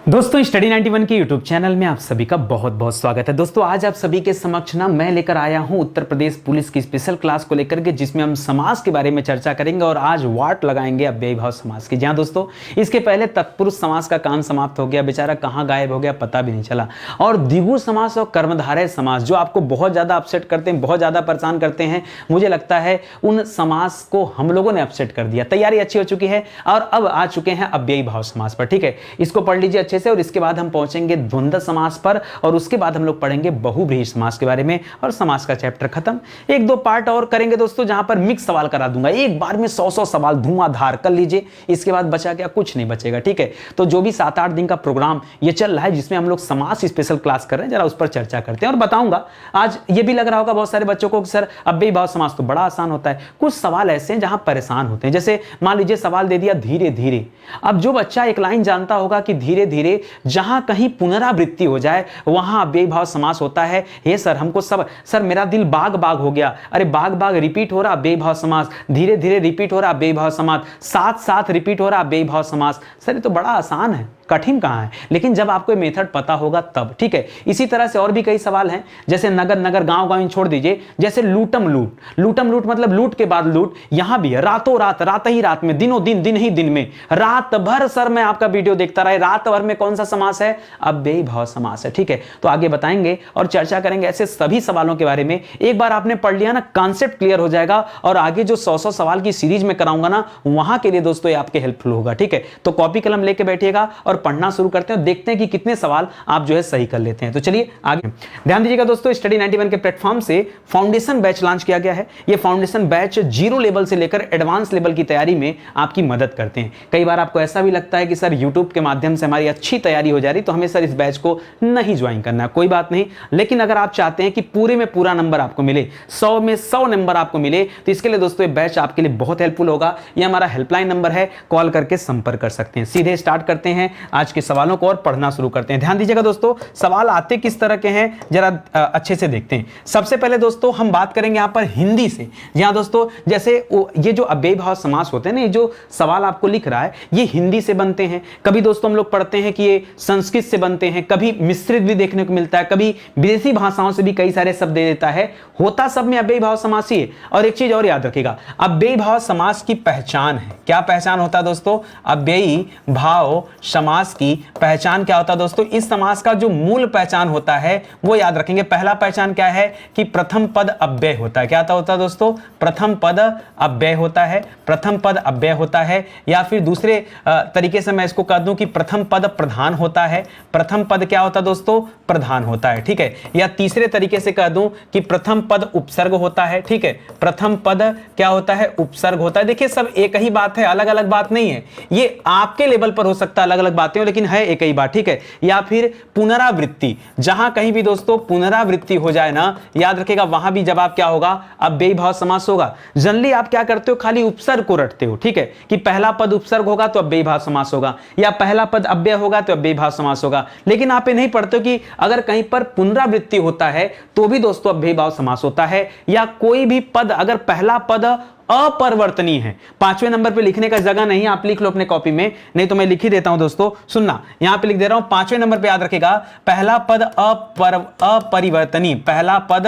दोस्तों स्टडी 91 के YouTube channel में आप सभी का बहुत बहुत स्वागत है। दोस्तों आज आप सभी के समक्ष ना मैं लेकर आया हूं उत्तर प्रदेश पुलिस की स्पेशल क्लास को लेकर के, जिसमें हम समास के बारे में चर्चा करेंगे और आज वाट लगाएंगे अव्ययी भाव समास की। जहां दोस्तों इसके पहले तत्पुरुष समास का काम समाप्त हो गया, बेचारा कहाँ गायब हो गया पता भी नहीं चला। और द्विगु समास और कर्मधारय समास जो आपको बहुत ज्यादा अपसेट करते हैं, बहुत ज्यादा परेशान करते हैं, मुझे लगता है उन समास को हम लोगों ने अपसेट कर दिया। तैयारी अच्छी हो चुकी है और अब आ चुके हैं अव्ययी भाव समास पर। ठीक है, इसको पढ़ लीजिए अच्छे से और इसके बाद हम पहुंचेंगे द्वंद्व समास पर और उसके बाद हम लोग पढ़ेंगे बहुव्रीहि समास के बारे में और समास का चैप्टर खत्म। एक दो पार्ट और करेंगे दोस्तों जहां पर मिक्स सवाल करा दूंगा, एक बार में 100 सवाल धुआंधार कर लीजिए। इसके बाद बचा क्या, कुछ नहीं बचेगा। ठीक है, तो जो भी 7-8 दिन का प्रोग्राम ये चल रहा है जिसमें हम लोग समास स्पेशल क्लास कर रहे हैं, जरा उस पर चर्चा करते हैं और बताऊंगा। आज ये भी लग रहा होगा बहुत सारे बच्चों को कि सर अव्ययी भाव समास तो बड़ा आसान होता है। कुछ सवाल ऐसे हैं जहां परेशान होते हैं। जैसे मान लीजिए सवाल दे दिया धीरे धीरे। अब जो बच्चा एक लाइन जानता होगा कि धीरे धीरे जहां कहीं पुनरावृत्ति हो जाए वहां अव्ययी भाव समास होता है। हे सर हमको सब, सर मेरा दिल बाग बाग हो गया, अरे बाग बाग रिपीट हो रहा अव्ययी भाव समास, धीरे धीरे रिपीट हो रहा अव्ययी भाव समास, साथ साथ रिपीट हो रहा अव्ययी भाव समास। सर ये तो बड़ा आसान है, कठिन कहां है। लेकिन जब आपको ये मेथड पता होगा तब। ठीक है, इसी तरह से और भी कई सवाल हैं, जैसे नगर नगर गांव गांव छोड़ दीजिए। जैसे लूटम लूट, लूटम लूट मतलब लूट के बाद लूट, यहां भी है रातों रात, रात ही रात में, दिनों दिन, दिन ही दिन में, रात भर। सर मैं आपका वीडियो देखता रहा, रात भर में कौन सा समास है, अव्ययी भाव समास है। ठीक है, तो आगे बताएंगे और चर्चा करेंगे ऐसे सभी सवालों के बारे में। एक बार आपने पढ़ लिया ना, कॉन्सेप्ट क्लियर हो जाएगा और आगे जो 100 सवाल की सीरीज में कराऊंगा ना, वहां के लिए दोस्तों ये आपके हेल्पफुल होगा। ठीक है, तो कॉपी कलम लेके बैठिएगा और पढ़ना शुरू करते हैं और देखते हैं कि कितने सवाल आप जो है सही कर लेते हैं। तो चलिए आगे ध्यान दीजिएगा दोस्तों, स्टडी 91 के प्लेटफॉर्म से फाउंडेशन बैच लॉन्च किया गया है। ये फाउंडेशन बैच 0 लेवल से लेकर एडवांस लेवल की तैयारी में आपकी मदद करते हैं। कई बार आपको ऐसा भी लगता है कि सर यूट्यूब के माध्यम से हमारी अच्छी तैयारी हो जा रही, तो हमें सर इस बैच को नहीं ज्वाइन करना है, कोई बात नहीं। लेकिन अगर आप चाहते हैं कि पूरे में पूरा नंबर आपको मिले, 100 में 100 नंबर आपको मिले, तो इसके लिए दोस्तों ये बैच आपके लिए बहुत हेल्पफुल होगा। ये हमारा हेल्पलाइन नंबर है, कॉल करके संपर्क कर सकते हैं। सीधे स्टार्ट करते हैं आज के सवालों को और पढ़ना शुरू करते हैं। ध्यान दीजिएगा दोस्तों, सवाल आते किस तरह के हैं जरा अच्छे से देखते हैं। सबसे पहले दोस्तों हम बात करेंगे यहां पर हिंदी से। जहां दोस्तों जैसे ये जो अव्ययी भाव समास होते हैं ना, ये जो सवाल आपको लिख रहा है ये हिंदी से बनते हैं। कभी दोस्तों हम लोग पढ़ते हैं कि ये संस्कृत से बनते हैं, कभी मिश्रित भी देखने को मिलता है, कभी विदेशी भाषाओं से भी कई सारे शब्द दे देता है। होता सब में अव्ययी भाव समास ही है। और एक चीज और याद रखिएगा, अव्ययी भाव समास की पहचान है। क्या पहचान होता है दोस्तों, अव्ययी भाव समास की पहचान क्या होता है दोस्तों, इस समास का जो मूल पहचान होता है वो याद रखेंगे। पहला पहचान क्या है कि प्रथम पद अव्यय होता है। क्या होता है दोस्तों, प्रथम पद अव्यय होता है, प्रथम पद अव्यय होता है। या फिर दूसरे तरीके से मैं इसको कह दूं कि प्रथम पद प्रधान होता है। प्रथम पद क्या होता है दोस्तों, प्रधान होता है। ठीक है, या तीसरे तरीके से कह दूं कि प्रथम पद उपसर्ग होता है। ठीक है, प्रथम पद क्या होता है, उपसर्ग होता है। देखिए सब एक ही बात है, अलग अलग बात नहीं है। ये आपके लेवल पर हो सकता है अलग अलग बातें हो, लेकिन है एक ही बात। ठीक है, या फिर पुनरावृत्ति, जहां कहीं भी दोस्तों पुनरावृत्ति हो जाए ना, याद रखिएगा वहां भी जवाब क्या होगा, अव्ययी भाव समास होगा। जनरली आप क्या करते हो, खाली उपसर्ग को रटते हो। ठीक है, कि पहला पद उपसर्ग होगा तो अव्ययी भाव समास होगा, या पहला पद अव्यय होगा तो अव्ययी भाव समास होगा। लेकिन आप ये नहीं पढ़ते हो कि अगर कहीं पर पुनरावृत्ति होता है तो भी दोस्तों अव्ययी भाव समास होता है। या कोई भी पद अगर पहला पद अपरिवर्तनीय है, 5वें नंबर पे लिखने का जगह नहीं, आप लिख लो अपने कॉपी में, नहीं तो मैं लिख ही देता हूं दोस्तों। सुनना, यहां पे लिख दे रहा हूं 5वें नंबर पे, याद रखिएगा पहला पद अपरिवर्तनीय, पहला पद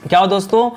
क्या हो दोस्तों,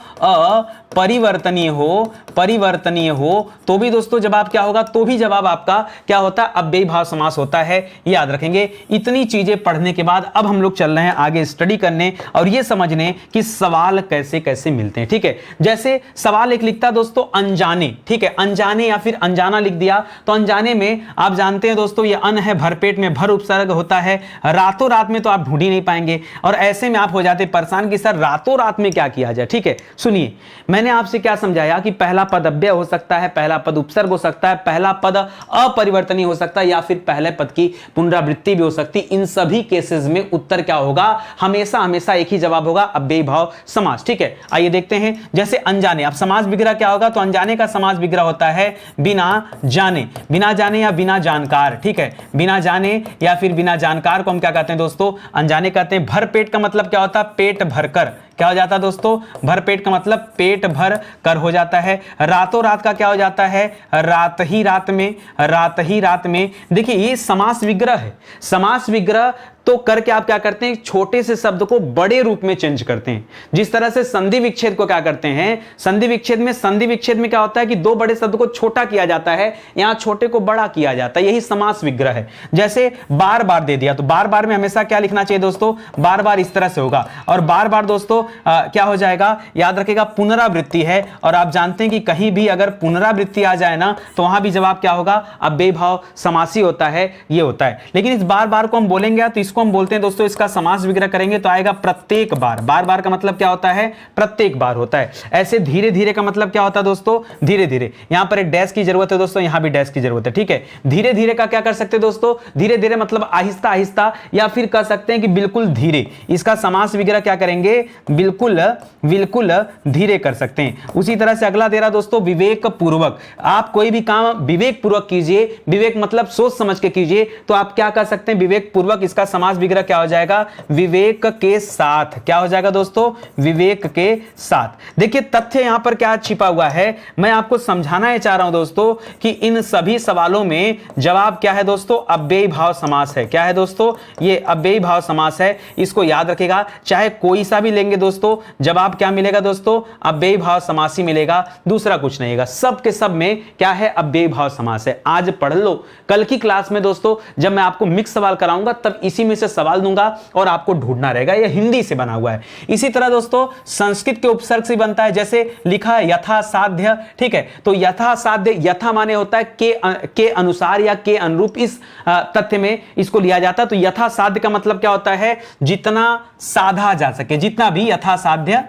परिवर्तनीय हो, परिवर्तनीय हो तो भी दोस्तों जवाब क्या होगा, तो भी जवाब आपका क्या होता है, अव्ययी भाव समास होता है। याद रखेंगे। इतनी चीजें पढ़ने के बाद अब हम लोग चल रहे हैं आगे स्टडी करने और ये समझने कि सवाल कैसे कैसे मिलते हैं। ठीक है, जैसे सवाल एक लिखता है दोस्तों अनजाने। ठीक है, अनजाने या फिर अनजाना लिख दिया, तो अनजाने में आप जानते हैं दोस्तों ये अन है, भरपेट में भर उपसर्ग होता है। रातों रात में तो आप ढूंढ ही नहीं पाएंगे और ऐसे में आप हो जाते परेशान कि सर रातों रात में क्या किया जाए। ठीक है, सुनिए मैंने आपसे क्या समझाया कि पहला पद अव्यय हो सकता है, पहला पद उपसर्ग हो सकता है, पहला पद अपरिवर्तनीय हो सकता है, या फिर पहले पद की पुनरावृत्ति भी हो सकती। इन सभी केसेस में उत्तर क्या होगा, हमेशा हमेशा एक ही जवाब होगा, अव्ययी भाव समास। ठीक है, आइए देखते हैं। जैसे अनजाने, अब समास विग्रह क्या होगा, तो अनजाने का समास विग्रह होता है बिना जाने, बिना जाने या बिना जानकार। ठीक है, बिना जाने या फिर बिना जानकार को हम क्या कहते हैं दोस्तों, अनजाने कहते हैं। भर पेट का मतलब क्या होता है, पेट भरकर, क्या हो जाता है दोस्तों, भरपेट का मतलब पेट भर कर हो जाता है। रातों रात का क्या हो जाता है, रात ही रात में, रात ही रात में। देखिए ये समास विग्रह है। समास विग्रह तो करके आप क्या करते हैं, छोटे से शब्द को बड़े रूप में चेंज करते हैं। जिस तरह से संधि विच्छेद को क्या करते हैं, संधि विच्छेद में क्या होता है कि दो बड़े शब्द को छोटा किया जाता है, यहां छोटे को बड़ा किया जाता है, यही समास विग्रह है। जैसे बार बार दे दिया, तो बार बार में हमेशा क्या लिखना चाहिए दोस्तों, बार बार इस तरह से होगा। और बार बार दोस्तों क्या हो जाएगा, याद रखिएगा पुनरावृत्ति है। और आप जानते हैं कि कहीं भी अगर पुनरावृत्ति आ जाए ना तो वहां भी जवाब क्या होगा, अव्ययी भाव समासी होता है, ये होता है। लेकिन इस बार बार को हम बोलेंगे तो इसको हम बोलते हैं दोस्तों, इसका समास विग्रह करेंगे तो आएगा प्रत्येक बार। बार बार का मतलब क्या होता है, प्रत्येक बार होता है। ऐसे धीरे धीरे का मतलब क्या होता है दोस्तों, धीरे धीरे। यहां पर एक डैश की जरूरत है दोस्तों, यहां भी डैश की जरूरत है, ठीक है। धीरे धीरे का क्या कर सकते हैं दोस्तों, धीरे धीरे मतलब आहिस्ता आहिस्ता, या फिर कह सकते हैं कि बिल्कुल धीरे। इसका समास विग्रह क्या करेंगे, बिल्कुल बिल्कुल धीरे कर सकते हैं। उसी तरह से अगला दे रहा दोस्तों, विवेक पूर्वक। आप कोई भी काम विवेक पूर्वक कीजिए, विवेक मतलब सोच समझ के कीजिए, तो आप क्या कर सकते हैं, विवेक पूर्वक। इसका समास विग्रह क्या हो जाएगा, विवेक के साथ। क्या हो जाएगा दोस्तों, विवेक के साथ। देखिए तथ्य यहां पर क्या छिपा हुआ है, मैं आपको समझाना चाह रहा हूं दोस्तों कि इन सभी सवालों में जवाब क्या है दोस्तों, अव्ययी भाव समास है। क्या है दोस्तों, ये अव्ययी भाव समास है। इसको याद रखिएगा, चाहे कोई सा भी लेंगे दोस्तों, जवाब क्या मिलेगा दोस्तों, अव्ययी भाव समास ही मिलेगा, दूसरा कुछ नहीं होगा। सब के सब में क्या है, अव्ययी भाव समास है। आज पढ़ लो, कल की क्लास में दोस्तों जब मैं आपको मिक्स सवाल कराऊंगा तब इसी में से सवाल दूंगा और आपको ढूंढना रहेगा। यह हिंदी से बना हुआ है। इसी तरह दोस्तों संस्कृत के उपसर्ग से बनता है, जैसे लिखा है यथा साध्य, ठीक है। तो यथा साध्य, यथा माने होता है के अनुसार या के अनुरूप, इस तथ्य में इसको लिया जाता है। तो यथा साध्य का मतलब क्या होता है, जितना साधा जा सके, जितना भी यथा साध्य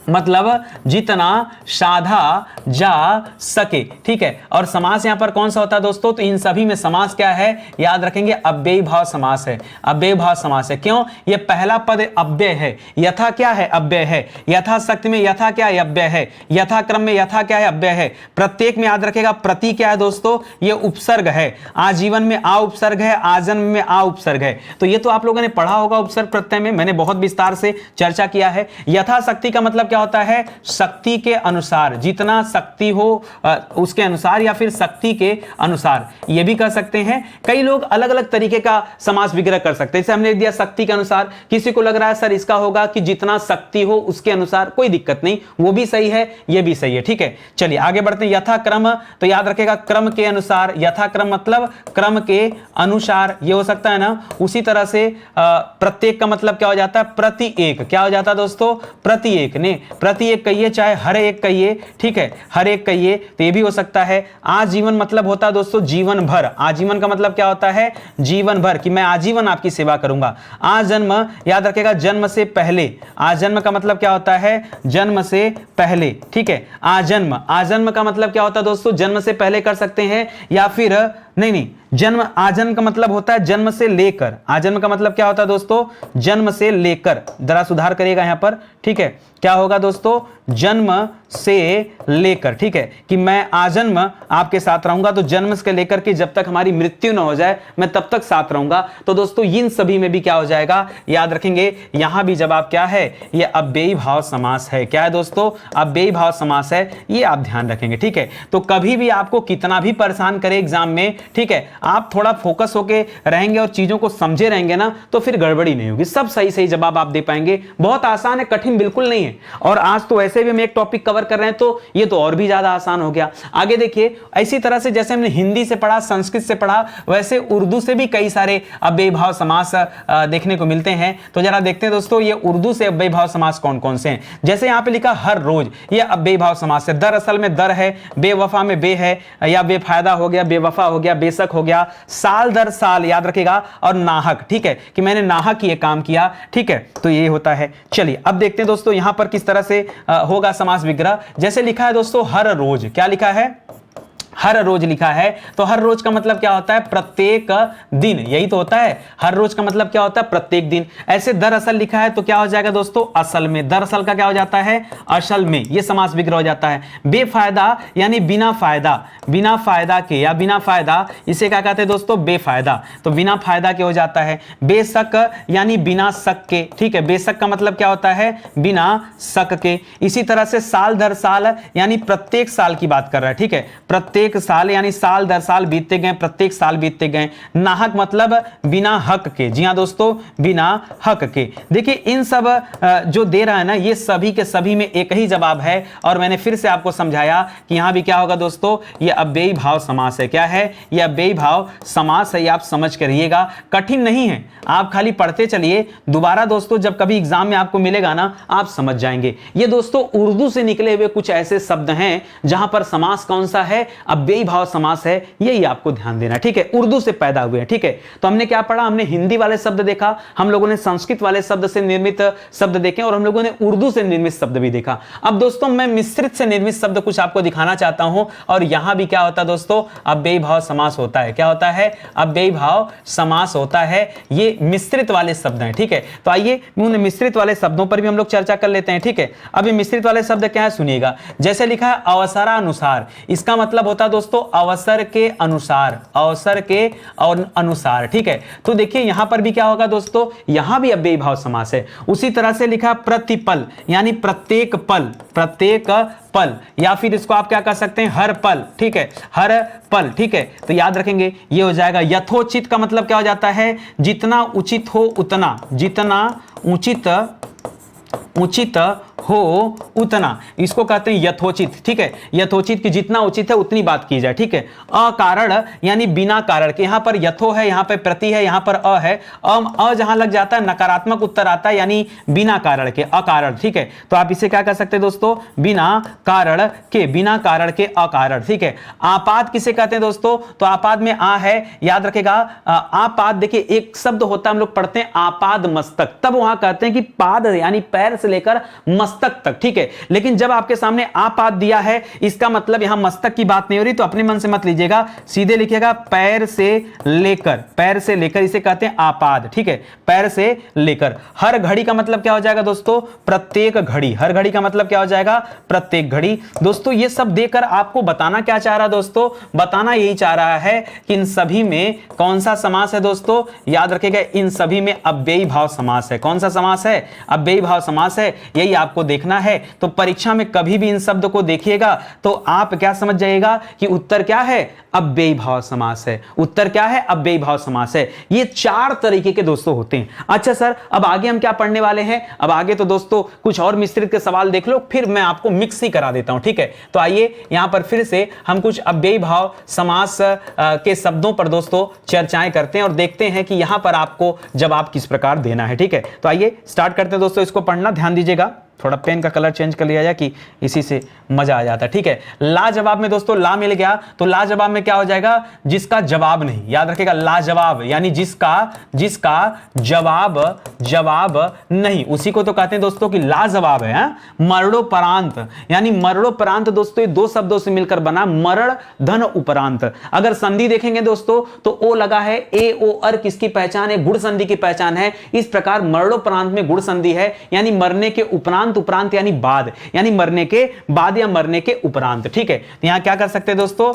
मतलब जितना साधा जा सके, ठीक है। और समास यहां पर कौन सा होता है दोस्तों, तो इन सभी में समास क्या है, याद रखेंगे अव्ययी भाव समास है। अव्ययी भाव समास है, क्यों, ये पहला पद अव्यय है, यथा क्या है, अव्यय है। यथा शक्ति में यथा क्या है, अव्यय है। यथा क्रम में यथा क्या है, अव्यय है। प्रत्येक में याद रखेगा प्रति क्या है दोस्तों, ये उपसर्ग है। आजीवन में आ उपसर्ग है, आजन्म में आ उपसर्ग है। तो ये तो आप लोगों ने पढ़ा होगा उपसर्ग प्रत्यय में, मैंने बहुत विस्तार से चर्चा किया है। यथा शक्ति का मतलब क्या होता है, शक्ति के अनुसार, जितना शक्ति हो उसके अनुसार, या फिर शक्ति के अनुसार, ये भी कर सकते हैं। कई लोग अलग अलग तरीके का समास विग्रह कर सकते हैं। जैसे हमने दिया शक्ति के अनुसार, किसी को लग रहा है सर इसका होगा कि जितना शक्ति हो उसके अनुसार, कोई दिक्कत नहीं, वो भी सही है, ये भी सही है, ठीक है। चलिए आगे बढ़ते हैं। यथा क्रम, तो याद रखेगा क्रम के अनुसार। यथा क्रम मतलब क्रम के अनुसार, ये हो सकता है ना। उसी तरह से प्रत्येक का मतलब क्या हो जाता है, प्रति एक। क्या हो जाता है दोस्तों, प्रति एक ने, प्रति एक कहिए चाहे हर एक कहिए, ठीक है, हर एक कहिए, तो ये भी हो सकता है। आजीवन मतलब होता है दोस्तों जीवन भर। आजीवन का मतलब क्या होता है, जीवन भर, कि मैं आजीवन आपकी सेवा करूंगा। आजन्म, याद रखेगा जन्म से पहले। आजन्म का मतलब क्या होता है, जन्म से पहले, ठीक है। आजन्म, आजन्म का मतलब क्या होता है दोस्तों, जन्म से पहले कर सकते हैं, या फिर नहीं, जन्म, आजन्म का मतलब होता है जन्म से लेकर। आजन्म का मतलब क्या होता है दोस्तों, जन्म से लेकर। जरा सुधार करिएगा यहां पर, ठीक है। क्या होगा दोस्तों, जन्म से लेकर, ठीक है, कि मैं आजन्म आपके साथ रहूंगा। तो जन्म से लेकर के जब तक हमारी मृत्यु ना हो जाए मैं तब तक साथ रहूंगा। तो दोस्तों इन सभी में भी क्या हो जाएगा, याद रखेंगे, यहां भी जवाब क्या है, ये अव्ययी भाव समास है। क्या है दोस्तों, अव्ययी भाव समास है, ये आप ध्यान रखेंगे, ठीक है। तो कभी भी आपको कितना भी परेशान करे एग्जाम में, ठीक है, आप थोड़ा फोकस होके रहेंगे और चीजों को समझे रहेंगे ना, तो फिर गड़बड़ी नहीं होगी, सब सही सही जवाब आप दे पाएंगे। बहुत आसान है, कठिन बिल्कुल नहीं है। और आज तो वैसे भी हम एक टॉपिक कवर कर रहे हैं, तो ये तो और भी ज्यादा आसान हो गया। आगे देखिए, इसी तरह से जैसे हमने हिंदी से पढ़ा, संस्कृत से पढ़ा, वैसे उर्दू से भी कई सारे अव्ययी भाव समास देखने को मिलते हैं। तो जरा देखते हैं दोस्तों, ये उर्दू से अव्ययी भाव समास कौन कौन से हैं। जैसे यहां पे लिखा हर रोज, ये अव्ययी भाव समास है। दरअसल में दर है, बेवफा में बे है, या बेफायदा हो गया, बेवफा हो गया, बेशक हो गया, साल दर साल, याद रखेगा, और नाहक, ठीक है, कि मैंने नाहक ये काम किया, ठीक है, तो ये होता है। चलिए अब देखते हैं दोस्तों यहां पर किस तरह से होगा समास विग्रह। जैसे लिखा है दोस्तों हर रोज, क्या लिखा है, हर रोज लिखा है तो हर रोज का मतलब क्या होता है? प्रत्येक दिन, यही तो होता है। हर रोज का मतलब क्या होता है? प्रत्येक दिन। ऐसे दरअसल लिखा है तो क्या हो जाएगा दोस्तों? असल में। दरअसल का क्या हो जाता है? असल में। ये समास विग्रह हो जाता है। बेफायदा यानी बिना फायदा, बिना फायदा के या बिना फायदा, इसे क्या कहते हैं दोस्तों? बेफायदा। तो बिना फायदा के हो जाता है। बेशक यानी बिना शक के, ठीक है। बेशक का मतलब क्या होता है? बिना शक के। इसी तरह से साल दर साल यानी प्रत्येक साल की बात कर रहा है, ठीक है। प्रत्येक साल यानी साल दर साल बीतते गए, प्रत्येक साल बीतते गए। नाहक मतलब बिना हक के। जी हां दोस्तों, बिना हक के। देखिए इन सब जो दे रहा है ना, ये सभी के सभी में एक ही जवाब है। और मैंने फिर से आपको समझाया कि यहां भी क्या होगा दोस्तों? ये अव्ययी भाव समास है। क्या है? ये अव्ययी भाव समास है। ये आप समझ कर रहिएगा, कठिन नहीं है। आप खाली पढ़ते चलिए, दोबारा दोस्तों जब कभी एग्जाम में आपको मिलेगा ना, आप समझ जाएंगे। ये दोस्तों उर्दू से निकले हुए कुछ ऐसे शब्द हैं जहां पर समास कौन सा है? अव्ययी भाव समास है। यही आपको ध्यान देना, ठीक है। उर्दू से पैदा हुए हैं, ठीक है। तो हमने क्या पढ़ा? हमने हिंदी वाले शब्द देखा, हम लोगों ने संस्कृत वाले शब्द से निर्मित शब्द देखे, और हम लोगों ने उर्दू से निर्मित शब्द भी देखा। अब दोस्तों मैं मिश्रित से निर्मित शब्द कुछ आपको दिखाना चाहता हूं। और यहां भी क्या होता है दोस्तों? अव्ययी भाव समास होता है। क्या होता है? अव्ययी भाव समास होता है। ये मिश्रित वाले शब्द हैं, ठीक है। तो आइए उन मिश्रित वाले शब्दों पर भी हम लोग चर्चा कर लेते हैं, ठीक है। अब ये मिश्रित वाले शब्द क्या है सुनिएगा। जैसे लिखा है अवसरानुसार, इसका मतलब होता है दोस्तों अवसर के अनुसार, अवसर के और अनुसार, ठीक है। तो देखिए यहां पर भी क्या होगा दोस्तों? यहां भी अव्ययी भाव समास है। उसी तरह से लिखा प्रतिपल यानी प्रत्येक पल, प्रत्येक पल, या फिर इसको आप क्या कर सकते हैं? हर पल, ठीक है। हर पल, ठीक है। तो याद रखेंगे ये हो जाएगा। यथोचित का मतलब क्या हो जाता है? जितना उचित हो उतना, जितना उचित हो उतना, इसको कहते हैं यथोचित, ठीक है। यथोचित की जितना उचित है उतनी बात की जाए, ठीक है। अकारण यानी बिना कारण के, यहां पर यथो है, यहां पर प्रति है, यहां पर अ है। अ जहां लग जाता है नकारात्मक उत्तर आता है, यानी बिना कारण के, अकारण, ठीक है। तो आप इसे क्या कर सकते हैं दोस्तों? बिना कारण के, बिना कारण के अकारण, ठीक है। आपात किसे कहते हैं दोस्तों? तो आपात में आ है, याद रखेगा। आपात देखिए एक शब्द होता है, हम लोग पढ़ते हैं आपाद मस्तक, तब वहां कहते हैं कि पाद यानी पैर से लेकर मस्तक तक, ठीक है। लेकिन जब आपके सामने आपाद दिया है, इसका मतलब यहां मस्तक की बात नहीं हो रही, तो अपने मन से मत लीजिएगा, सीधे लिखिएगा पैर से लेकर, पैर से लेकर, इसे कहते हैं आपाद, ठीक है। पैर से लेकर। हर घड़ी का मतलब क्या हो जाएगा दोस्तों? प्रत्येक घड़ी। हर घड़ी का मतलब क्या हो जाएगा? प्रत्येक घड़ी। दोस्तों ये सब देकर आपको बताना क्या चाह रहा है दोस्तों? बताना यही चाह रहा है कि इन सभी में कौन सा समास है दोस्तों? याद रखिएगा, इन सभी में अव्ययी भाव समास है। कौन सा समास है? अव्ययी भाव समास है। यही आपको देखना है। तो परीक्षा में कभी भी इन शब्द को देखिएगा तो आप क्या समझ जाइएगा कि उत्तर क्या है? अव्ययी भाव समास है। उत्तर क्या है? अव्ययी भाव समास है। ये 4 तरीके के दोस्तों होते हैं। अच्छा सर, अब आगे हम क्या पढ़ने वाले हैं? अब आगे तो दोस्तों कुछ और मिश्रित के सवाल देख लो, फिर मैं आपको मिक्स ही करा देता हूं, ठीक है। तो आइए यहां पर फिर से हम कुछ अव्ययी भाव समास के शब्दों पर दोस्तों चर्चाएं करते हैं और देखते हैं कि यहां पर आपको जवाब किस प्रकार देना है, ठीक है। तो आइए स्टार्ट करते हैं दोस्तों। इसको पढ़ना ध्यान दीजिएगा, थोड़ा पेन का कलर चेंज कर लिया जाए कि इसी से मजा आ जाता है, ठीक है। लाजवाब में दोस्तों ला मिल गया, तो लाजवाब में क्या हो जाएगा? जिसका जवाब नहीं। याद रखिएगा, लाजवाब यानी जिसका जवाब नहीं, उसी को तो कहते हैं दोस्तों कि लाजवाब है। मरणोपरांत यानी मरणोपरांत दोस्तों ये 2 शब्दों से मिलकर बना, मरण धन उपरांत। अगर संधि देखेंगे दोस्तों तो ओ लगा है, ए ओ अर किसकी पहचान है? गुण संधि की पहचान है। इस प्रकार मरणोपरांत में गुण संधि है, यानी मरने के उपरांत, उपरांत यानी बाद, यानी मरने के बाद या मरने के उपरांत, ठीक है। यहां क्या कर सकते हैं दोस्तों?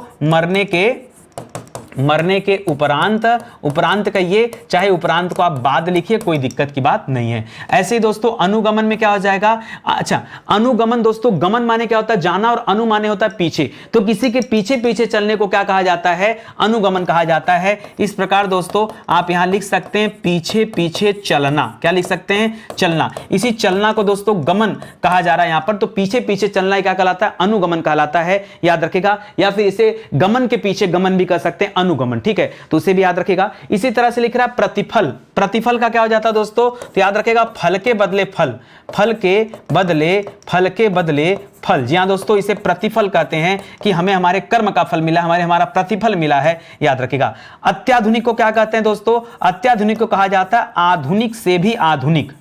मरने के उपरांत, उपरांत कहिए, चाहे उपरांत को आप बाद लिखिए, कोई दिक्कत की बात नहीं है। ऐसे ही दोस्तों अनुगमन में क्या हो जाएगा? अच्छा, अनुगमन दोस्तों, गमन माने क्या होता है? जाना, और अनु माने होता है पीछे। तो किसी के पीछे पीछे चलने को क्या कहा जाता है? अनुगमन कहा जाता है। इस प्रकार दोस्तों आप यहां लिख सकते हैं पीछे पीछे चलना। क्या लिख सकते हैं? चलना। इसी चलना को दोस्तों गमन कहा जा रहा है यहां पर, तो पीछे पीछे चलना क्या कहलाता है? अनुगमन कहलाता है, याद रखेगा। या फिर इसे गमन के पीछे गमन भी कर सकते हैं, अनुगमन, ठीक है। तो उसे भी याद रखेगा। इसी तरह से लिख रहा है प्रतिफल। प्रतिफल का क्या हो जाता है दोस्तों? तो याद रखेगा फल के बदले फल, फल के बदले फल। जी हां दोस्तों, इसे प्रतिफल कहते हैं कि हमें हमारे कर्म का फल मिला, हमारा प्रतिफल मिला है, याद रखेगा। अत्याधुनिक को क्या कहते हैं दोस्तों? अत्याधुनिक को कहा जाता है आधुनिक से भी आधुनिक,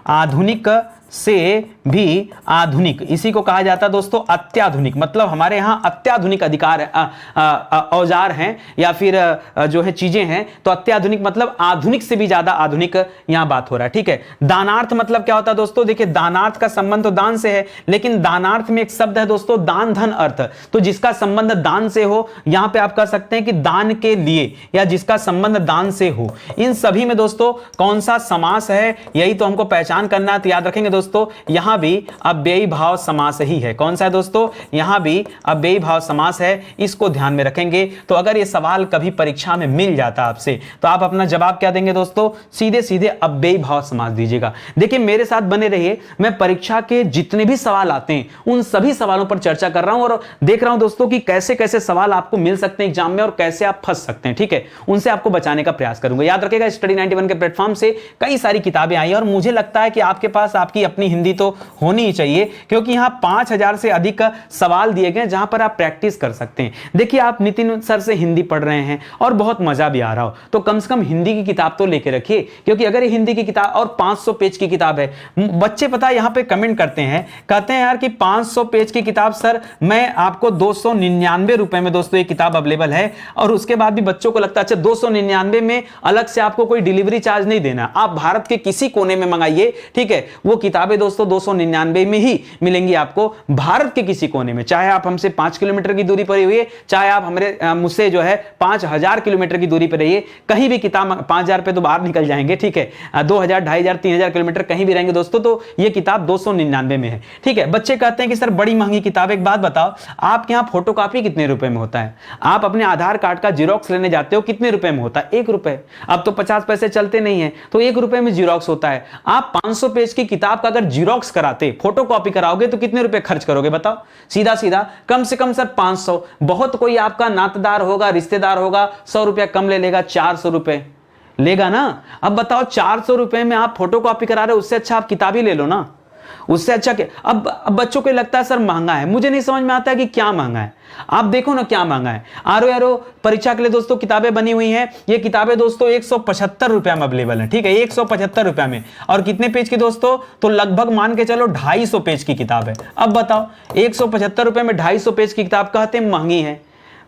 आधुनिक से भी आधुनिक, इसी को कहा जाता है दोस्तों अत्याधुनिक। मतलब हमारे यहां अत्याधुनिक अधिकार औजार हैं या फिर जो है चीजें हैं, तो अत्याधुनिक मतलब आधुनिक से भी ज्यादा आधुनिक यहां बात हो रहा है, ठीक है। दानार्थ मतलब क्या होता है दोस्तों, देखिए दानार्थ का संबंध तो दान से है, लेकिन दानार्थ में एक शब्द है दोस्तों दान धन अर्थ, तो जिसका संबंध दान से हो, यहां पे आप कह सकते हैं कि दान के लिए, या जिसका संबंध दान से हो। इन सभी में दोस्तों कौन सा समास है, यही तो हमको पहचान करना है। तो याद रखेंगे दोस्तों, यहां भी अव्ययी भाव समास ही है। कौन सा है दोस्तों, यहां भी अव्ययी भाव समास है, इसको ध्यान में रखेंगे। तो अगर ये सवाल कभी परीक्षा में मिल जाता आपसे, तो आप अपना जवाब क्या देंगे दोस्तों, सीधे सीधे अव्ययी भाव समास दीजिएगा। देखिए मेरे साथ बने रहिए, मैं परीक्षा के जितने भी सवाल आते हैं उन सभी सवालों पर चर्चा कर रहा हूं और देख रहा हूं दोस्तों कि कैसे कैसे सवाल आपको मिल सकते हैं एग्जाम में और कैसे आप फंस सकते हैं, ठीक है। उनसे आपको बचाने का प्रयास करूंगा। याद रखिएगा, स्टडी 91 के प्लेटफॉर्म से कई सारी किताबें आई और मुझे लगता है कि आपके पास आपकी अपनी हिंदी तो होनी ही चाहिए, क्योंकि यहां 5000 से अधिक सवाल दिए गए जहां पर आप प्रैक्टिस कर सकते हैं। देखिए आप नितिन सर से हिंदी पढ़ रहे हैं और बहुत मजा भी आ रहा हो, तो कम से कम हिंदी की किताब तो लेके रखिए, क्योंकि अगर ये हिंदी की किताब और 500 पेज की किताब है, बच्चे पता है यहां पे कमेंट करते हैं, कहते हैं यार कि 500 पेज की किताब सर मैं आपको 299 रुपए में दोस्तों ये किताब अवेलेबल है, और उसके बाद भी बच्चों को लगता है अच्छा 299 में अलग से आपको कोई डिलीवरी चार्ज नहीं देना, आप भारत के किसी कोने में मंगाइए, ठीक है। वो किताबें दोस्तों 299 में ही मिलेंगी आपको, भारत के किसी कोने में, चाहे आप हमसे 5 किलोमीटर की दूरी पर ही हुए, चाहे आप मुझसे जो है 5000 किलोमीटर की दूरी पर रहिए, कहीं भी किताब 5000 पे तो बाहर निकल जाएंगे, ठीक है। 2000, 2500, 3000 किलोमीटर कहीं भी रहेंगे दोस्तों, तो ये किताब 299 में है, ठीक है। बच्चे कहते हैं कि सर बड़ी महंगी किताब। एक बात बताओ, आपके यहां फोटोकॉपी कितने रुपए में होता है? आप अपने आधार कार्ड का जीरोक्स लेने जाते हो, कितने रुपए में होता है? 1 रुपए। अब तो 50 पैसे चलते नहीं है, तो 1 रुपए में जीरोक्स होता है। आप 500 पेज की किताब का अगर जीरोक्स कराते, फोटोकॉपी कराओगे तो कितने रुपए खर्च करोगे बताओ? सीधा सीधा कम से कम सर 500। बहुत कोई आपका नातेदार होगा, रिश्तेदार होगा, 100 रुपया कम ले लेगा, 400 रुपए लेगा ना। अब बताओ 400 रुपए में आप फोटोकॉपी करा रहे हो, उससे अच्छा आप किताब ही ले लो ना, उससे अच्छा क्या। अब बच्चों को लगता है सर महंगा है, मुझे नहीं समझ में आता है कि क्या महंगा है। आप देखो ना क्या महंगा है। आरो परीक्षा के लिए दोस्तों किताबें बनी हुई हैं, ये किताबें दोस्तों 175 रुपया में अवेलेबल है, ठीक है, 175 रुपया में। और कितने पेज की दोस्तों, तो लगभग मान के चलो 250 पेज की किताब है। अब बताओ 175 रुपए में 250 पेज की किताब कहते हैं महंगी है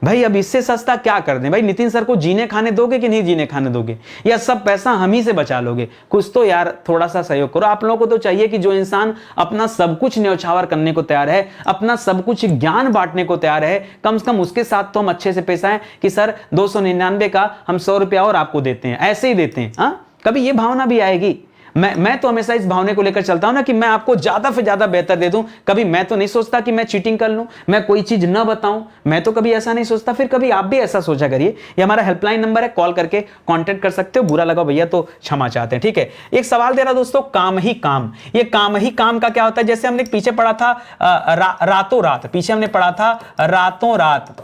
भाई। अब इससे सस्ता क्या कर दें भाई? नितिन सर को जीने खाने दोगे कि नहीं जीने खाने दोगे, या सब पैसा हम ही से बचा लोगे? कुछ तो यार थोड़ा सा सहयोग करो। आप लोगों को तो चाहिए कि जो इंसान अपना सब कुछ न्यौछावर करने को तैयार है, अपना सब कुछ ज्ञान बांटने को तैयार है, कम से कम उसके साथ तो हम अच्छे से पैसा है कि सर 299 का हम 100 रुपया और आपको देते हैं, ऐसे ही देते हैं। हाँ, कभी ये भावना भी आएगी? मैं तो हमेशा इस भावना को लेकर चलता हूं ना कि मैं आपको ज्यादा से ज्यादा बेहतर दे दूं। कभी मैं तो नहीं सोचता कि मैं चीटिंग कर लूं, मैं कोई चीज ना बताऊं, मैं तो कभी ऐसा नहीं सोचता। फिर कभी आप भी ऐसा सोचा करिए। ये हमारा हेल्पलाइन नंबर है, कॉल करके कांटेक्ट कर सकते हो। बुरा लगा भैया तो क्षमा चाहते हैं, ठीक है। एक सवाल दे रहा दोस्तों, काम ही काम। ये काम ही काम का क्या होता है? जैसे हमने पीछे पढ़ा था रातों रात, पीछे हमने पढ़ा था रातों रात।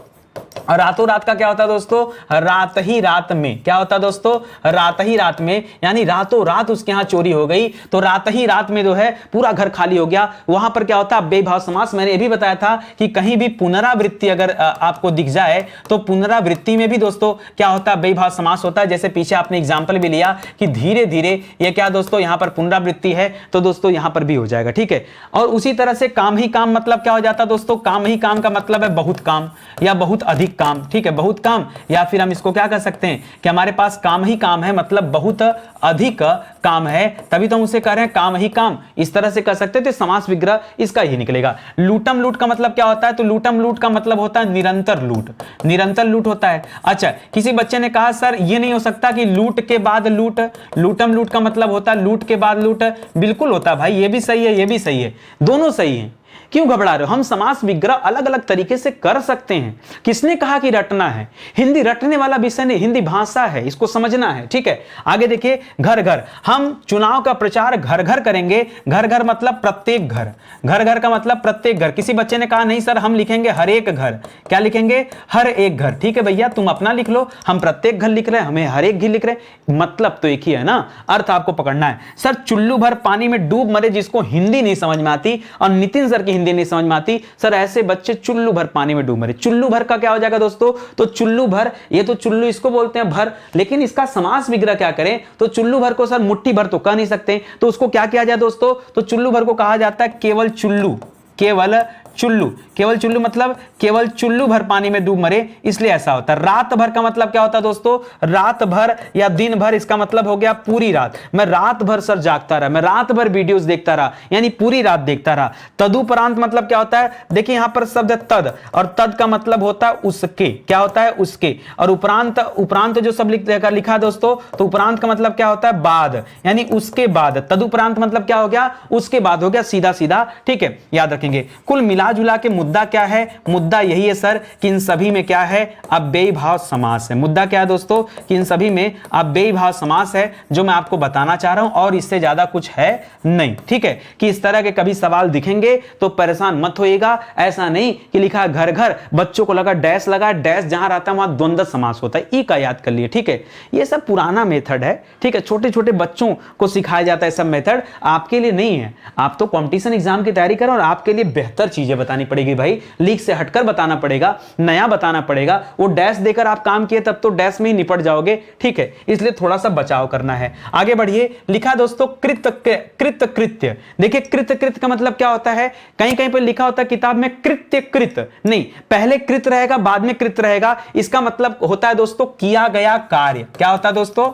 और रातों रात का क्या होता है दोस्तों? रात ही रात में। क्या होता है दोस्तों? रात ही रात में, यानी रातों रात उसके यहां चोरी हो गई, तो रात ही रात में जो है पूरा घर खाली हो गया। वहां पर क्या होता है? बेभाव समास। मैंने ये भी बताया था कि कहीं भी पुनरावृत्ति अगर आपको दिख जाए तो पुनरावृत्ति में भी दोस्तों क्या होता है? बेभाव समास होता है। जैसे पीछे आपने एग्जाम्पल भी लिया कि धीरे धीरे ये क्या दोस्तों यहां पर पुनरावृत्ति है, तो दोस्तों यहां पर भी हो जाएगा, ठीक है। और उसी तरह से काम ही काम मतलब क्या हो जाता है दोस्तों? काम ही काम का मतलब है बहुत काम या बहुत अधिक काम, ठीक है, बहुत काम। या फिर हम इसको क्या कर सकते हैं कि हमारे पास काम ही काम है, मतलब बहुत अधिक काम है, तभी तो हम उसे कह रहे हैं काम ही काम। इस तरह से कर सकते हैं, तो समास विग्रह इसका ही निकलेगा। लूटम लूट का मतलब क्या होता है? तो लूटम लूट का मतलब होता है निरंतर लूट, निरंतर लूट होता है। अच्छा, किसी बच्चे ने कहा सर ये नहीं हो सकता कि लूट के बाद लूट। लूटम लूट का मतलब होता है लूट के बाद लूट। बिल्कुल होता है भाई, ये भी सही है, ये भी सही है, दोनों सही है। क्यों घबरा रहे हो? हम समास विग्रह अलग अलग तरीके से कर सकते हैं। किसने कहा कि रटना है? हिंदी रटने वाला विषय नहीं, हिंदी भाषा है, इसको समझना है, ठीक है। आगे देखिए, घर घर। हम चुनाव का प्रचार घर घर करेंगे। घर घर मतलब प्रत्येक घर, घर घर का मतलब प्रत्येक घर। किसी बच्चे ने कहा नहीं सर हम लिखेंगे हर एक घर। क्या लिखेंगे? हर एक घर। ठीक है भैया, तुम अपना लिख लो, हम प्रत्येक घर लिख रहे हैं, हमें हर एक घर लिख रहे हैं, मतलब तो एक ही है ना, अर्थ आपको पकड़ना है। सर चुल्लू भर पानी में डूब मरे जिसको हिंदी नहीं समझ में आती और नितिन सर सर की हिंदी नहीं समझ में आती, सर ऐसे बच्चे चुल्लू भर पानी में डूब मरे। चुल्लू भर का क्या हो जाएगा दोस्तों, तो चुल्लू भर, ये तो चुल्लू इसको बोलते हैं भर, लेकिन इसका समास विग्रह क्या करें, तो चुल्लू भर को सर मुट्ठी भर तो कह नहीं सकते, तो उसको क्या किया जाए दोस्तों, तो चुल्लू भर को कहा जाता है केवल चुल्लू, केवल चुल्लू, केवल चुल्लू मतलब केवल चुल्लू भर पानी में डूब मरे, इसलिए ऐसा होता है। रात भर का मतलब क्या होता है दोस्तों, रात भर या दिन भर, इसका मतलब हो गया पूरी रात, मैं रात भर सर जागता रहा, मैं रात भर वीडियोस देखता रहा, यानी पूरी रात देखता रहा। तदुपरांत मतलब क्या होता है, देखिए यहां पर शब्द तद, और तद का मतलब होता है उसके, क्या होता है उसके, और उपरांत, उपरांत जो सब लिखा दोस्तों, तो उपरांत का मतलब क्या होता है बाद, यानी उसके बाद। तदुपरांत मतलब क्या हो गया, उसके बाद हो गया, सीधा सीधा, ठीक है, याद रखेंगे। कुल मिला जुला के मुद्दा क्या है, मुद्दा यही है सर कि इन सभी में क्या है, अव्ययी भाव समास है। मुद्दा क्या है दोस्तों, कि इन सभी में अव्ययी भाव समास है, जो मैं आपको बताना चाह रहा हूं, और इससे ज्यादा कुछ है नहीं, ठीक है। कि इस तरह के कभी सवाल दिखेंगे तो परेशान मत होइएगा, ऐसा नहीं कि लिखा घर घर, बच्चों को लगा डैश लगा, डैश जहां रहता है वहां द्वंद्व समास होता है, ई का याद कर लिए, ठीक है। ये सब पुराना मेथड है, ठीक है, छोटे छोटे बच्चों को सिखाया जाता है सब मेथड, आपके लिए नहीं है। आप तो कॉम्पिटिशन एग्जाम की तैयारी करो, और आपके लिए बेहतर चीजें बतानी पड़ेगी भाई, लीक से हटकर बताना पड़ेगा, नया बताना पड़ेगा। वो डैश देकर आप काम किए तब तो डैश में ही निपट जाओगे, ठीक है, इसलिए थोड़ा सा बचाव करना है। आगे बढ़िए, लिखा दोस्तों कृत्य। देखिए कृत्य का मतलब क्या होता है, कहीं कहीं पर लिखा होता है किताब में कृत्य नहीं, पहले कृत रहेगा बाद में कृत रहेगा, इसका मतलब होता है दोस्तों किया गया कार्य। क्या होता है दोस्तों,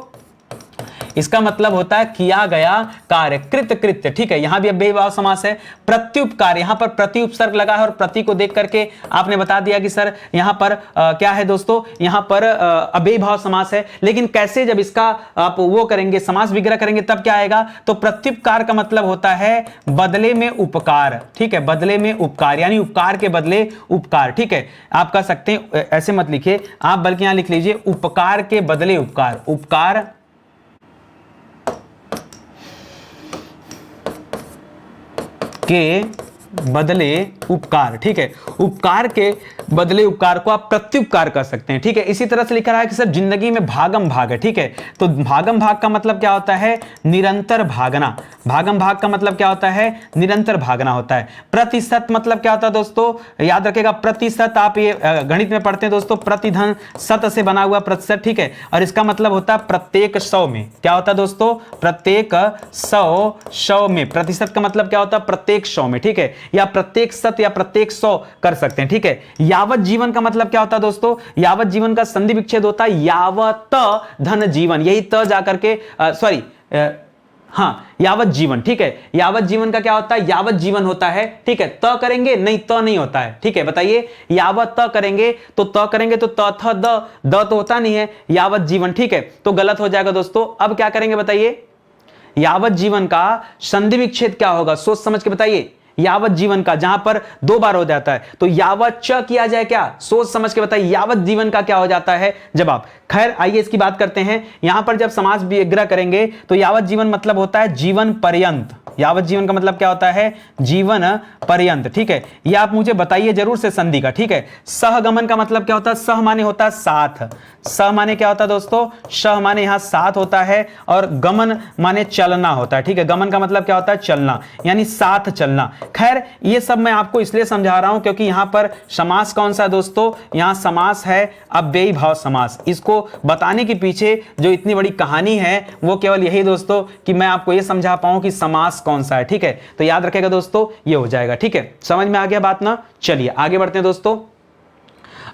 इसका मतलब होता है किया गया कार्य, कृत्य, ठीक है। यहां भी अव्ययी भाव समास है। प्रत्युपकार, यहां पर प्रति उपसर्ग लगा है, और प्रति को देख करके आपने बता दिया कि सर यहां पर क्या है दोस्तों, यहां पर अव्ययी भाव समास है। लेकिन कैसे, जब इसका आप वो करेंगे, समास विग्रह करेंगे, तब क्या आएगा, तो प्रत्युपकार का मतलब होता है बदले में उपकार, ठीक है, बदले में उपकार, यानी उपकार के बदले उपकार, ठीक है। आप कह सकते हैं, ऐसे मत लिखिए आप, बल्कि यहां लिख लीजिए उपकार के बदले उपकार, उपकार के बदले उपकार, ठीक है, उपकार के बदले उपकार को आप प्रत्युपकार कर सकते हैं, ठीक है। इसी तरह से लिखा रहा है कि सर जिंदगी में भागम भाग है, ठीक है, तो भागम भाग का मतलब क्या होता है, निरंतर भागना। भागम भाग का मतलब क्या होता है, निरंतर भागना होता है। प्रतिशत मतलब क्या होता है दोस्तों, याद रखिएगा, प्रतिशत आप ये गणित में पढ़ते हैं दोस्तों, प्रतिधन शत से बना हुआ प्रतिशत, ठीक है, और इसका मतलब होता है प्रत्येक 100 में। क्या होता है दोस्तों, प्रत्येक 100 में। प्रतिशत का मतलब क्या होता है, प्रत्येक 100 में, ठीक है, या प्रत्येक शत या प्रत्येक 100 कर सकते हैं, ठीक है। यावत जीवन का मतलब क्या होता है दोस्तों, यावत जीवन का संधि विच्छेद होता है यावत धन जीवन, यही त जाकर के सॉरी हाँ, यावत जीवन, ठीक है, यावत जीवन का क्या होता है, यावत जीवन होता है, ठीक है। त करेंगे नहीं, त नहीं होता है, ठीक है, बताइए, यावत त करेंगे तो त करेंगे तो त थ द तो होता नहीं है, यावत जीवन, ठीक है, तो गलत हो जाएगा दोस्तों। अब क्या करेंगे बताइए, यावत जीवन का संधि विच्छेद क्या होगा, सोच समझ के बताइए। यावत जीवन का जहां पर 2 बार हो जाता है तो यावत च किया जाए, क्या, सोच समझ के बताइए, यावत जीवन का क्या हो जाता है जवाब। खैर आइए इसकी बात करते हैं। यहां पर जब समास विग्रह करेंगे तो यावत जीवन मतलब होता है जीवन पर्यंत। यावत जीवन का मतलब क्या होता है, जीवन पर्यंत, ठीक है। ये आप मुझे बताइए जरूर से संधि का, ठीक है। सहगमन का मतलब क्या होता है, सह माने होता है साथ, सह माने क्या होता है दोस्तों, सह माने यहां साथ होता है, और गमन माने चलना होता है, ठीक है। गमन का मतलब क्या होता है, चलना, यानी साथ चलना। खैर ये सब मैं आपको इसलिए समझा रहा हूं क्योंकि यहां पर समास कौन सा है दोस्तों, यहां समास है अव्ययी भाव समास। इसको बताने के पीछे जो इतनी बड़ी कहानी है वो केवल यही दोस्तों कि मैं आपको ये समझा पाऊं कि समास कौन सा है, ठीक है। तो याद रखेगा दोस्तों, ये हो जाएगा, ठीक है, समझ में आ गया बात ना। चलिए आगे बढ़ते हैं दोस्तों।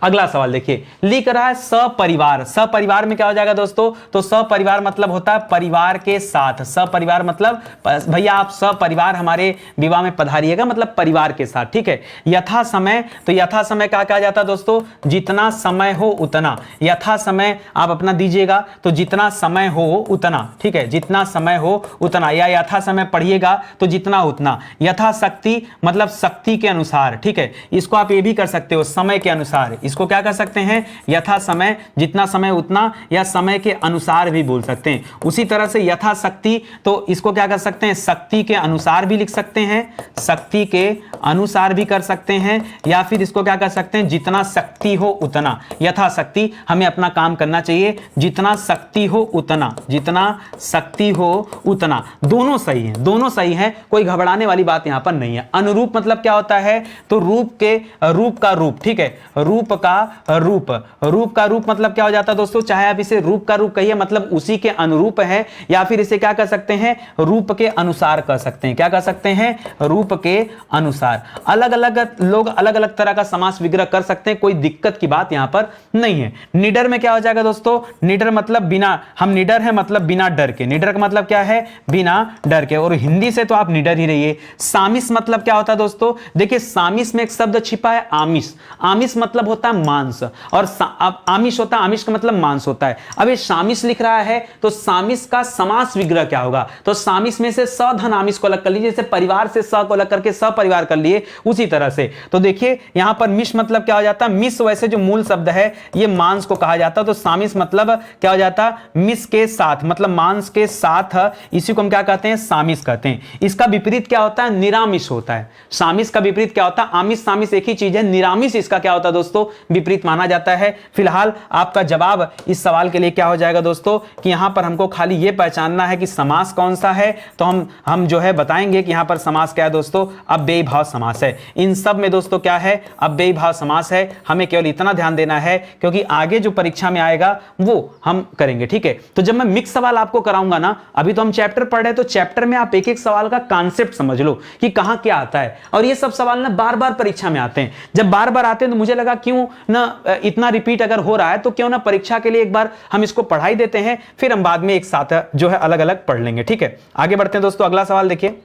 अगला सवाल देखिए, लिख रहा है सपरिवार। सपरिवार में क्या हो जाएगा दोस्तों, तो सपरिवार मतलब होता है परिवार के साथ। सपरिवार मतलब भैया आप सपरिवार हमारे विवाह में पधारिएगा, मतलब परिवार के साथ, ठीक है। यथा समय, तो यथा समय क्या कहा जाता है दोस्तों, जितना समय हो उतना। यथा समय आप अपना दीजिएगा तो जितना समय हो उतना, ठीक है, जितना समय हो उतना, या यथा समय पढ़िएगा तो जितना उतना। यथा शक्ति मतलब शक्ति के अनुसार, ठीक है, इसको आप ये भी कर सकते हो समय के अनुसार, इसको क्या कर सकते हैं, यथा समय, जितना समय उतना, या समय के अनुसार भी बोल सकते हैं। उसी तरह से यथाशक्ति, तो इसको क्या कर सकते हैं, शक्ति के अनुसार भी लिख सकते हैं, शक्ति के अनुसार भी कर सकते हैं, या फिर इसको क्या कर सकते हैं, जितना शक्ति हो उतना, यथाशक्ति हमें अपना काम करना चाहिए, जितना शक्ति हो उतना, जितना शक्ति हो उतना, दोनों सही है, दोनों सही है, कोई घबराने वाली बात यहां पर नहीं है। अनुरूप मतलब क्या होता है, तो रूप का रूप, ठीक है, रूप का रूप, रूप का रूप मतलब क्या हो जाता है दोस्तों, चाहे आप इसे रूप का रूप कहिए, मतलब उसी के अनुरूप है, या फिर इसे क्या कर सकते हैं, रूप के अनुसार कर सकते हैं, क्या कर सकते हैं, रूप के अनुसार। अलग अलग लोग अलग अलग तरह का समास विग्रह कर सकते हैं, कोई दिक्कत की बात यहां पर नहीं है। निडर में क्या हो जाएगा दोस्तों, निडर मतलब बिना, हम निडर है मतलब बिना डर के, निडर का मतलब क्या है, बिना डर के, और हिंदी से तो आप निडर ही रहिए। सामिस मतलब क्या होता है दोस्तों, देखिए सामिस में एक शब्द छिपा है आमिष, आमिष मतलब होता है मांस, और आमिष होता है, आमिष का मतलब मांस होता है। अब ये सामिस लिख रहा है तो सामिस का समास विग्रह क्या होगा, तो सामिस में से सधन आमिष को अलग कर लीजिए, जैसे परिवार से स को अलग करके सपरिवार कर लिए, उसी तरह से। तो देखिए यहां पर मिश मतलब क्या हो जाता है, मिश वैसे जो मूल शब्द है ये मांस को कहा जाता है, तो सामिस मतलब क्या हो जाता है, मिश के साथ, मतलब मांस के साथ, इसी को हम क्या कहते हैं, सामिस कहते हैं। इसका विपरीत क्या होता है, निरामिष होता है। सामिस का विपरीत क्या होता है, आमिष सामिस एक ही चीज है, निरामिष इसका क्या होता है दोस्तों, विपरीत माना जाता है। फिलहाल आपका जवाब इस सवाल के लिए क्या हो जाएगा दोस्तों, कि यहां पर हमको खाली ये पहचानना है कि समास कौन सा है, तो हम जो है बताएंगे कि यहां पर समास क्या है दोस्तों, अव्ययी भाव समास है। इन सब में दोस्तों क्या है, अव्ययी भाव समास है। हमें केवल इतना ध्यान देना है, क्योंकि आगे जो परीक्षा में आएगा वो हम करेंगे, ठीक है। तो जब मैं मिक्स सवाल आपको कराऊंगा ना, अभी तो हम चैप्टर पढ़ रहे हैं, तो चैप्टर में आप एक एक सवाल का कॉन्सेप्ट समझ लो कि कहां क्या आता है, और ये सब सवाल ना बार बार परीक्षा में आते हैं। जब बार बार आते हैं तो मुझे लगा क्यों ना इतना रिपीट अगर हो रहा है, तो क्यों ना परीक्षा के लिए एक बार हम इसको पढ़ाई देते हैं, फिर हम बाद में एक साथ जो है अलग अलग पढ़ लेंगे, ठीक है। आगे बढ़ते हैं दोस्तों, अगला सवाल देखिए।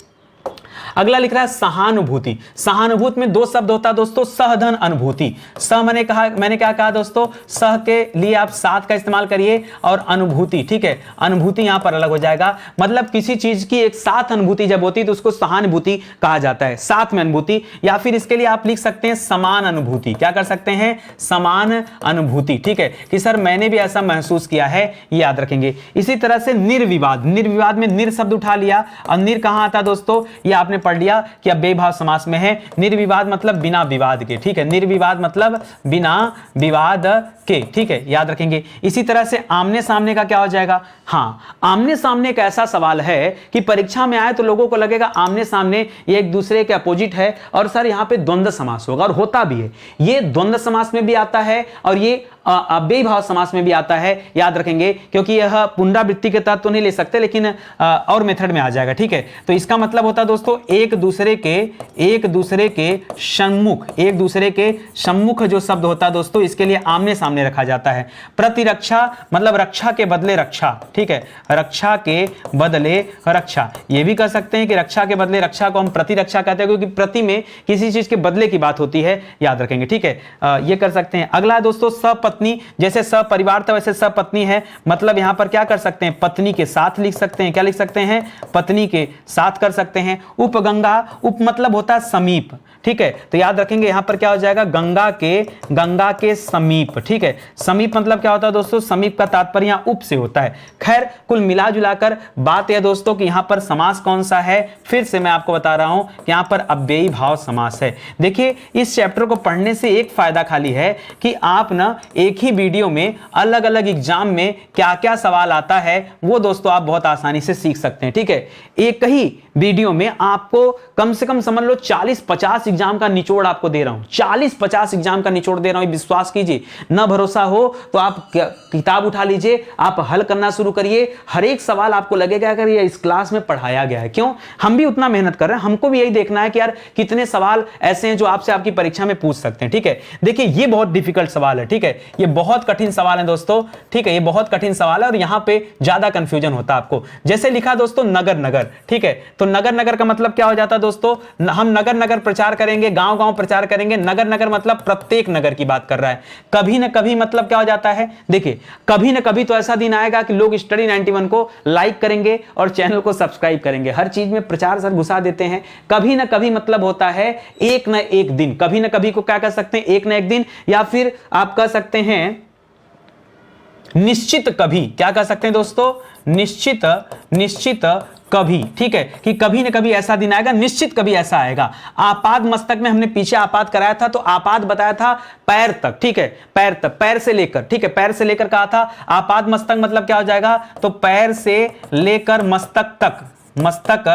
अगला लिख रहा है सहानुभूति। सहानुभूति में दो शब्द होता है दोस्तों, सहधन अनुभूति। सह मैंने क्या कहा दोस्तों, सह के लिए आप साथ का इस्तेमाल करिए, और अनुभूति, ठीक है, अनुभूति यहां पर अलग हो जाएगा। मतलब किसी चीज की एक साथ अनुभूति जब होती है तो उसको सहानुभूति कहा जाता है, साथ में अनुभूति। या फिर इसके लिए आप लिख सकते हैं समान अनुभूति। क्या कर सकते हैं, समान अनुभूति, ठीक है, कि सर मैंने भी ऐसा महसूस किया है, याद रखेंगे। इसी तरह से निर्विवाद, निर्विवाद में निर शब्द उठा लिया, और निर कहां आता दोस्तों, ये आपने पढ़ लिया कि अब बेभाव समास में है। निर्विवाद मतलब बिना विवाद के, ठीक है, निर्विवाद मतलब बिना विवाद के, ठीक है, याद रखेंगे। इसी तरह से आमने सामने का क्या हो जाएगा, हाँ, आमने सामने एक ऐसा सवाल है कि परीक्षा में आए तो लोगों को लगेगा आमने सामने ये एक दूसरे के अपोजिट है, और सर यहाँ पे द्वंद्व समास होगा, और होता भी है। ये द्वंद्व समास में भी आता है, और ये अव्ययी भाव समास में भी आता है, याद रखेंगे, क्योंकि यह पुनरावृत्ति के तहत तो नहीं ले सकते, लेकिन और मेथड में आ जाएगा, ठीक है। तो इसका मतलब होता है दोस्तों एक दूसरे के सम्मुख, एक दूसरे के सम्मुख जो शब्द होता है दोस्तों, इसके लिए आमने सामने रखा जाता है। प्रतिरक्षा मतलब रक्षा के बदले रक्षा, ठीक है, रक्षा के बदले रक्षा, ये भी कह सकते हैं कि रक्षा के बदले रक्षा को हम प्रतिरक्षा कहते हैं, क्योंकि प्रति में किसी चीज के बदले की बात होती है, याद रखेंगे, ठीक है, ये कर सकते हैं। अगला है दोस्तों सपत्नी, जैसे सपरिवार था वैसे सपत्नी है, मतलब यहां पर क्या कर सकते हैं, पत्नी के साथ लिख सकते हैं, क्या लिख सकते हैं, पत्नी के साथ कर सकते हैं। उपगंगा, उप मतलब होता है समीप, ठीक है, तो याद रखेंगे यहां पर क्या हो जाएगा, गंगा के समीप, ठीक है। समीप मतलब क्या होता है दोस्तों, समीप का तात्पर्य यहां उप से होता है। खैर कुल मिला जुलाकर बात यह दोस्तों कि यहां पर समास कौन सा है, फिर से मैं आपको बता रहा हूं कि यहां पर अव्ययी भाव समास है। देखिए इस चैप्टर को पढ़ने से एक फायदा खाली है कि आप ना एक ही वीडियो में अलग अलग एग्जाम में क्या क्या सवाल आता है वो दोस्तों आप बहुत आसानी से सीख सकते हैं, ठीक है। एक ही वीडियो में आपको कम से कम समझ लो 40-50 एग्जाम का निचोड़ आपको दे रहा हूं, 40-50 एग्जाम का निचोड़ दे रहा हूं, विश्वास कीजिए। न भरोसा हो तो आप किताब उठा लीजिए, आप हल करना शुरू करिए, हर एक सवाल आपको लगेगा अगर ये इस क्लास में पढ़ाया गया है। क्यों, हम भी उतना मेहनत कर रहे हैं, हमको भी यही देखना है कि यार कितने सवाल ऐसे हैं जो आपसे आपकी परीक्षा में पूछ सकते हैं, ठीक है। देखिए ये बहुत डिफिकल्ट सवाल है, ठीक है, ये बहुत कठिन सवाल है दोस्तों, ठीक है, ये बहुत कठिन सवाल है और यहां पे ज्यादा कंफ्यूजन होता है आपको। जैसे लिखा दोस्तों नगर नगर, ठीक है, तो नगर नगर का मतलब क्या हो जाता है दोस्तों, हम नगर नगर प्रचार करेंगे, गांव गांव प्रचार करेंगे। नगर नगर मतलब प्रत्येक नगर की बात कर रहा है। कभी ना कभी मतलब क्या हो जाता है, देखिए कभी ना कभी तो ऐसा दिन आएगा कि लोग स्टडी 91 को लाइक करेंगे और चैनल को सब्सक्राइब करेंगे। हर चीज में प्रचार सर घुसा देते हैं। कभी ना कभी मतलब होता है एक ना एक दिन। कभी ना कभी को क्या कह सकते हैं, एक ना एक दिन, या फिर आप कह सकते हैं निश्चित कभी। क्या कह सकते हैं दोस्तों, निश्चित कभी, ठीक है, कि कभी ना कभी ऐसा दिन आएगा, निश्चित कभी ऐसा आएगा। आपाद मस्तक में हमने पीछे आपाद कराया था, तो आपाद बताया था पैर तक, ठीक है, पैर तक, पैर से लेकर, ठीक है, पैर से लेकर कहा था। आपाद मस्तक मतलब क्या हो जाएगा, तो पैर से लेकर मस्तक तक, मस्तक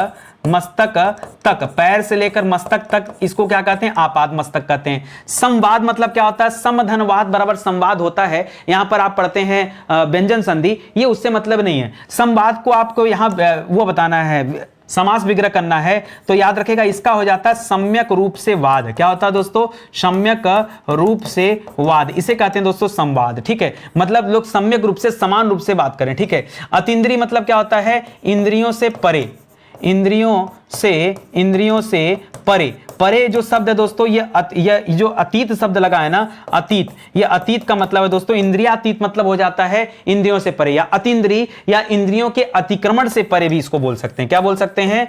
तक, पैर से लेकर मस्तक तक, इसको क्या कहते हैं, आपाद मस्तक कहते हैं। संवाद मतलब क्या होता है, समधनवाद बराबर संवाद होता है। यहां पर आप पढ़ते हैं व्यंजन संधि, ये उससे मतलब नहीं है। संवाद को आपको यहां वो बताना है, समास विग्रह करना है, तो याद रखेगा इसका हो जाता है सम्यक रूप से वाद। क्या होता है दोस्तों, सम्यक रूप से वाद, इसे कहते हैं दोस्तों संवाद, ठीक है, मतलब लोग सम्यक रूप से, समान रूप से बात करें, ठीक है। अतीन्द्रिय मतलब क्या होता है, इंद्रियों से परे, इंद्रियों से परे। परे जो शब्द है दोस्तों, ये जो अतीत शब्द लगा है ना, अतीत, ये अतीत का मतलब है दोस्तों, इंद्रियातीत मतलब हो जाता है इंद्रियों से परे, या अतीन्द्रिय, या इंद्रियों के अतिक्रमण से परे भी इसको बोल सकते हैं। क्या बोल सकते हैं,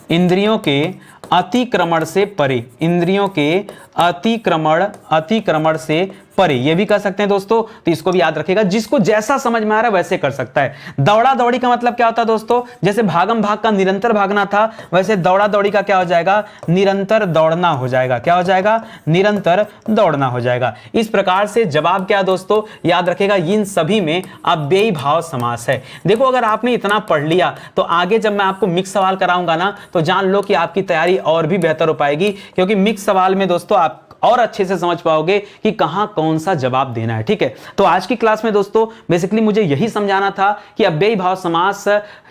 इंद्रियों के अतिक्रमण से परे, इंद्रियों के अतिक्रमण से परे, ये भी कर सकते हैं दोस्तों। तो इसको भी याद रखिएगा, जिसको जैसा समझ में आ रहा है वैसे कर सकता है। दौड़ा दौड़ी का मतलब क्या होता है दोस्तों, जैसे भागम भाग का निरंतर भागना था, वैसे दौड़ा दौड़ी का क्या हो जाएगा, निरंतर दौड़ना हो जाएगा। क्या हो जाएगा, निरंतर दौड़ना हो जाएगा। इस प्रकार से जवाब क्या दोस्तों, याद रखेगा इन सभी में अव्ययी भाव समास है। देखो अगर आपने इतना पढ़ लिया तो आगे जब मैं आपको मिक्स सवाल कराऊंगा ना, तो जान लो कि आपकी तैयारी और भी बेहतर हो पाएगी, क्योंकि मिक्स सवाल में दोस्तों आप और अच्छे से समझ पाओगे कि कहां कौन सा जवाब देना है, ठीक है। तो आज की क्लास में दोस्तों बेसिकली मुझे यही समझाना था कि अव्ययी भाव समास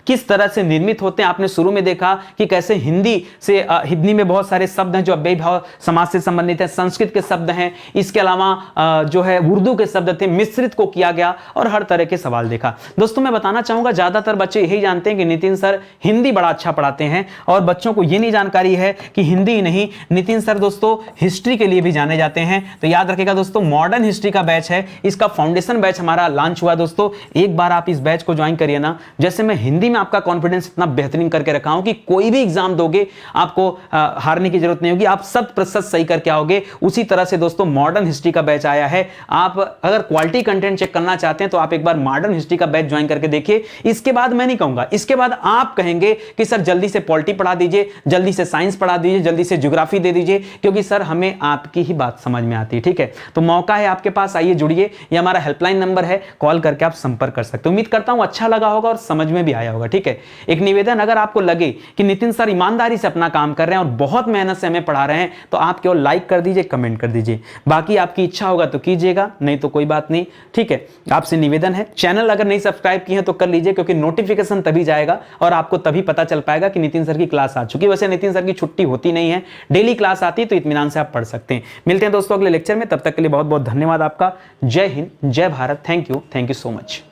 किस तरह से निर्मित होते हैं। आपने शुरू में देखा कि कैसे हिंदी में बहुत सारे शब्द हैं जो अव्ययी भाव समास से संबंधित हैं, संस्कृत के शब्द हैं, इसके अलावा जो है उर्दू के शब्द थे, मिश्रित को किया गया और हर तरह के सवाल देखा। दोस्तों मैं बताना चाहूंगा ज्यादातर बच्चे यही जानते हैं कि नितिन सर हिंदी बड़ा अच्छा पढ़ाते हैं, और बच्चों को यह नहीं जानकारी है कि हिंदी नहीं, नितिन सर दोस्तों हिस्ट्री के लिए भी जाने जाते हैं। तो याद रखिएगा दोस्तों, मॉडर्न हिस्ट्री का बैच है, इसका फाउंडेशन बैच हमारा लॉन्च हुआ दोस्तों। एक बार आप इस बैच को ज्वाइन करिए ना। जैसे मैं हिंदी आपका कॉन्फिडेंस इतना बेहतरीन करके रखा हूं कि कोई भी एग्जाम दोगे आपको हारने की जरूरत नहीं होगी, आप 100% सही करके आओगे। उसी तरह से दोस्तों मॉडर्न हिस्ट्री का बैच आया है। आप अगर क्वालिटी कंटेंट चेक करना चाहते हैं तो आप एक बार मॉडर्न हिस्ट्री का बैच ज्वाइन करके देखिए। इसके बाद मैं नहीं कहूंगा, इसके बाद आप कहेंगे कि सर जल्दी से पॉलिटी पढ़ा दीजिए, जल्दी से साइंस पढ़ा दीजिए, जल्दी से ज्योग्राफी दे दीजिए, क्योंकि सर हमें आपकी ही बात समझ में आती है, ठीक है। तो मौका है आपके पास, आइए जुड़िए। ये हमारा हेल्पलाइन नंबर है, कॉल करके आप संपर्क कर सकते हो। उम्मीद करता हूं अच्छा लगा होगा और समझ में भी आया होगा, ठीक है। एक निवेदन, अगर आपको लगे कि नितिन सर ईमानदारी से अपना काम कर रहे हैं और बहुत मेहनत से हमें पढ़ा रहे हैं, तो आप केवल लाइक कर दीजिए, कमेंट कर दीजिए। बाकी आपकी इच्छा होगा तो कीजिएगा, नहीं तो कोई बात नहीं, ठीक है। आपसे निवेदन है, चैनल अगर नहीं सब्सक्राइब किए हैं तो कर लीजिए, क्योंकि नोटिफिकेशन तभी जाएगा और आपको तभी पता चल पाएगा कि नितिन सर की क्लास आ चुकी है। वैसे नितिन सर की छुट्टी होती नहीं है, डेली क्लास आती है, तो इत्मीनान से आप पढ़ सकते हैं। मिलते हैं दोस्तों अगले लेक्चर में, तब तक के लिए बहुत बहुत धन्यवाद आपका। जय हिंद, जय Bharat, thank you so much.